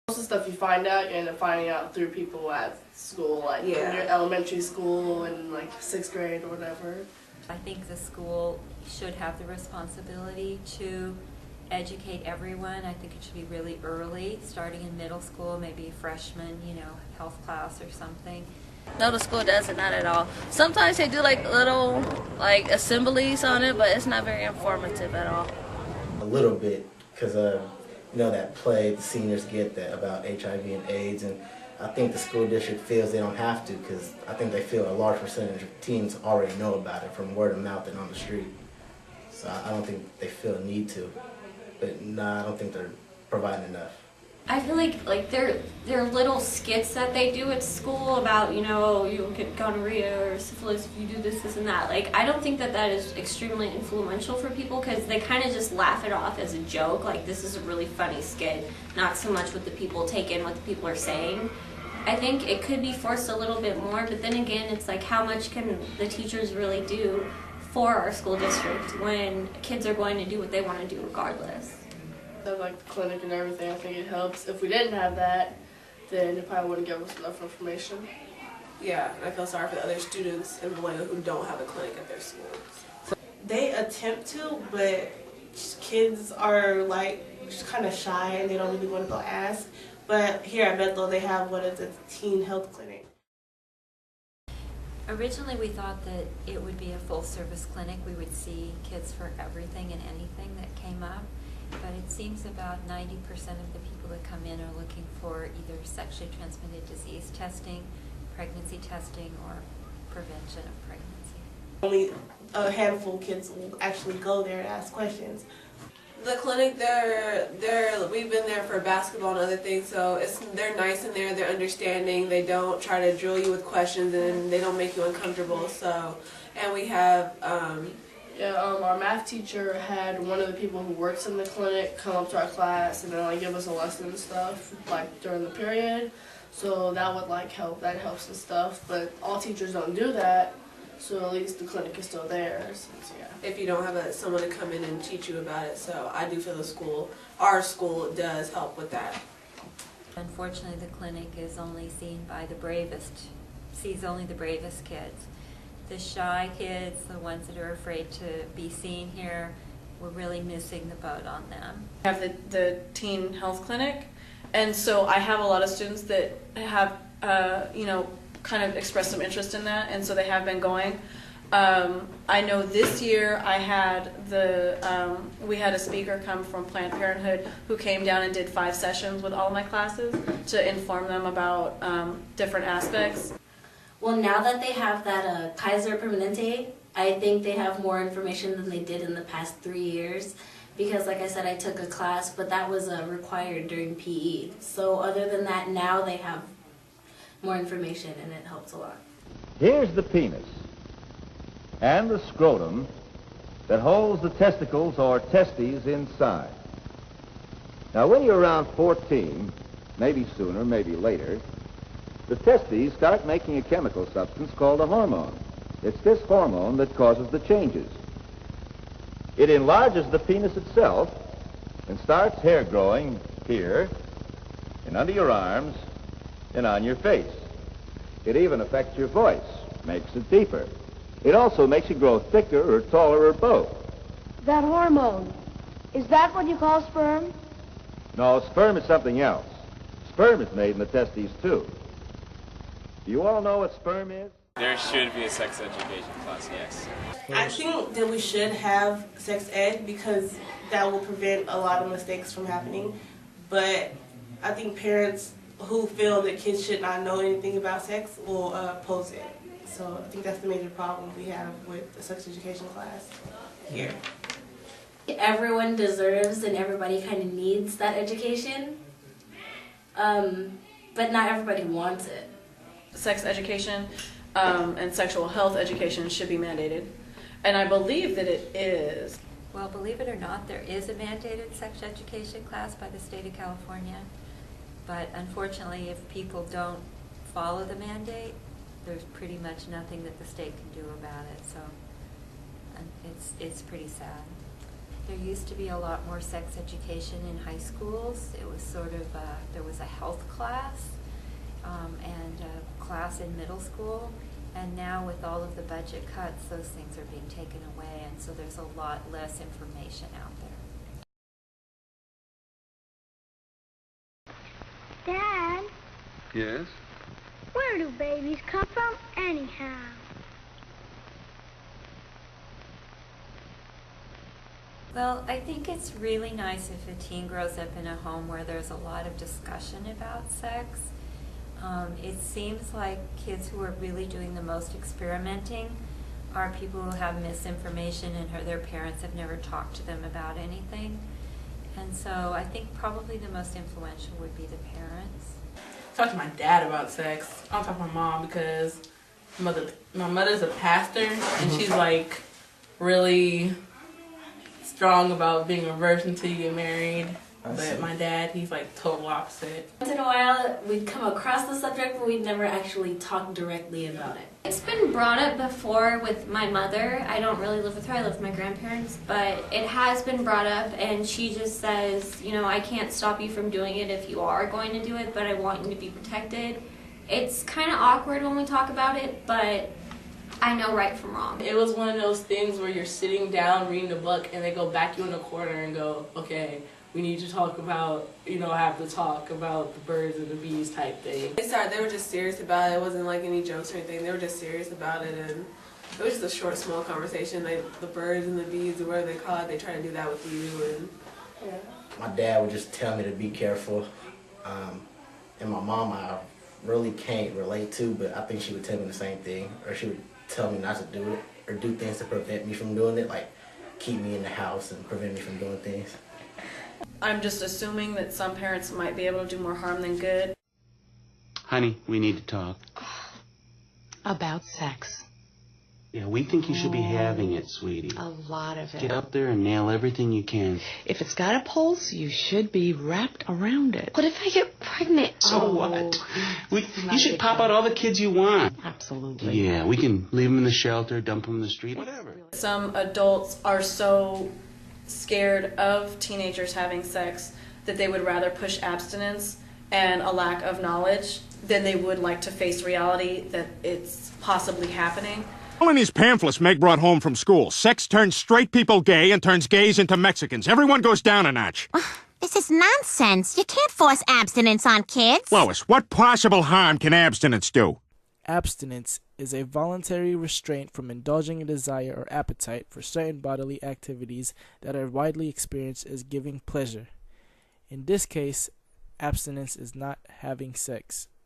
Most of the stuff you find out, you end up finding out through people at school, like in your elementary school and like 6th grade or whatever. I think the school should have the responsibility to educate everyone. I think it should be really early, starting in middle school, maybe freshman, health class or something. No, the school doesn't, not at all. Sometimes they do like little assemblies on it, but it's not very informative at all. A little bit, because that play the seniors get that about HIV and AIDS, and I think the school district feels they don't have to, because I think they feel a large percentage of teens already know about it from word of mouth and on the street. So I don't think they feel a need to, but I don't think they're providing enough. I feel like they're little skits that they do at school about, you'll get gonorrhea or syphilis if you do this, this, and that. Like, I don't think that is extremely influential for people, because they kind of just laugh it off as a joke. Like, this is a really funny skit, not so much what the people take in, what the people are saying. I think it could be forced a little bit more, but then again, it's like, how much can the teachers really do for our school district when kids are going to do what they want to do regardless? Like the clinic and everything, I think it helps. If we didn't have that, then it probably wouldn't give us enough information. Yeah, I feel sorry for the other students in Vallejo who don't have a clinic at their school. They attempt to, but kids are just kind of shy and they don't really want to go ask. But here at Bethel, they have what is a teen health clinic. Originally, we thought that it would be a full-service clinic. We would see kids for everything and anything that came up. But it seems about 90% of the people that come in are looking for either sexually transmitted disease testing, pregnancy testing, or prevention of pregnancy. Only a handful of kids will actually go there and ask questions. The clinic, we've been there for basketball and other things, so they're nice in there, they're understanding, they don't try to drill you with questions, and they don't make you uncomfortable. And we have our math teacher had one of the people who works in the clinic come up to our class and then give us a lesson and stuff during the period. So that would help. That helps and stuff. But all teachers don't do that. So at least the clinic is still there. If you don't have someone to come in and teach you about it, so I do feel our school does help with that. Unfortunately, the clinic is only seen by the bravest. Sees only the bravest kids. The shy kids, the ones that are afraid to be seen here, we're really missing the boat on them. I have the teen health clinic, and so I have a lot of students that have, kind of expressed some interest in that, and so they have been going. I know this year I had we had a speaker come from Planned Parenthood who came down and did 5 sessions with all of my classes to inform them about different aspects. Well, now that they have that Kaiser Permanente, I think they have more information than they did in the past 3 years. Because, like I said, I took a class, but that was required during PE. So other than that, now they have more information, and it helps a lot. Here's the penis and the scrotum that holds the testicles or testes inside. Now, when you're around 14, maybe sooner, maybe later, the testes start making a chemical substance called a hormone. It's this hormone that causes the changes. It enlarges the penis itself and starts hair growing here and under your arms and on your face. It even affects your voice, makes it deeper. It also makes you grow thicker or taller or both. That hormone, is that what you call sperm? No, sperm is something else. Sperm is made in the testes too. Do you all know what sperm is? There should be a sex education class, yes. I think that we should have sex ed because that will prevent a lot of mistakes from happening. But I think parents who feel that kids should not know anything about sex will oppose it. So I think that's the major problem we have with the sex education class here. Everyone deserves and everybody kind of needs that education, but not everybody wants it. Sex education and sexual health education should be mandated, and I believe that it is. Well, believe it or not, there is a mandated sex education class by the state of California, but unfortunately, if people don't follow the mandate, there's pretty much nothing that the state can do about it, so it's pretty sad. There used to be a lot more sex education in high schools. It was sort of, there was a health class and a class in middle school. And now with all of the budget cuts, those things are being taken away, and so there's a lot less information out there. Dad, Yes? where do babies come from anyhow? Well, I think it's really nice if a teen grows up in a home where there's a lot of discussion about sex. It seems like kids who are really doing the most experimenting are people who have misinformation and their parents have never talked to them about anything. And so I think probably the most influential would be the parents. Talk to my dad about sex. I don't talk to my mom because my mother's a pastor and she's like really strong about being a virgin until you get married. But my dad, he's like total opposite. Once in a while, we'd come across the subject, but we'd never actually talk directly about it. It's been brought up before with my mother. I don't really live with her, I live with my grandparents, but it has been brought up and she just says, you know, I can't stop you from doing it if you are going to do it, but I want you to be protected. It's kind of awkward when we talk about it, but I know right from wrong. It was one of those things where you're sitting down reading a book and they go back you in the corner and go, okay, we need to talk about, you know, have the talk about the birds and the bees type thing. They were just serious about it. It wasn't like any jokes or anything. They were just serious about it, and it was just a short, small conversation. The birds and the bees, or whatever they call it, they try to do that with you. And yeah. My dad would just tell me to be careful, and my mom I really can't relate to, but I think she would tell me the same thing, or she would tell me not to do it, or do things to prevent me from doing it, like keep me in the house and prevent me from doing things. I'm just assuming that some parents might be able to do more harm than good. Honey, we need to talk. About sex. Yeah, we think you should be having it, sweetie. A lot of it. Get up there and nail everything you can. If it's got a pulse, you should be wrapped around it. What if I get pregnant? So what? You should pop out all the kids you want. Absolutely. Yeah, we can leave them in the shelter, dump them in the street, whatever. Some adults are so scared of teenagers having sex that they would rather push abstinence and a lack of knowledge than they would like to face reality that it's possibly happening. All in his pamphlets Meg brought home from school, sex turns straight people gay and turns gays into Mexicans. Everyone goes down a notch. This is nonsense. You can't force abstinence on kids. Lois, what possible harm can abstinence do? Abstinence is a voluntary restraint from indulging a desire or appetite for certain bodily activities that are widely experienced as giving pleasure. In this case, abstinence is not having sex.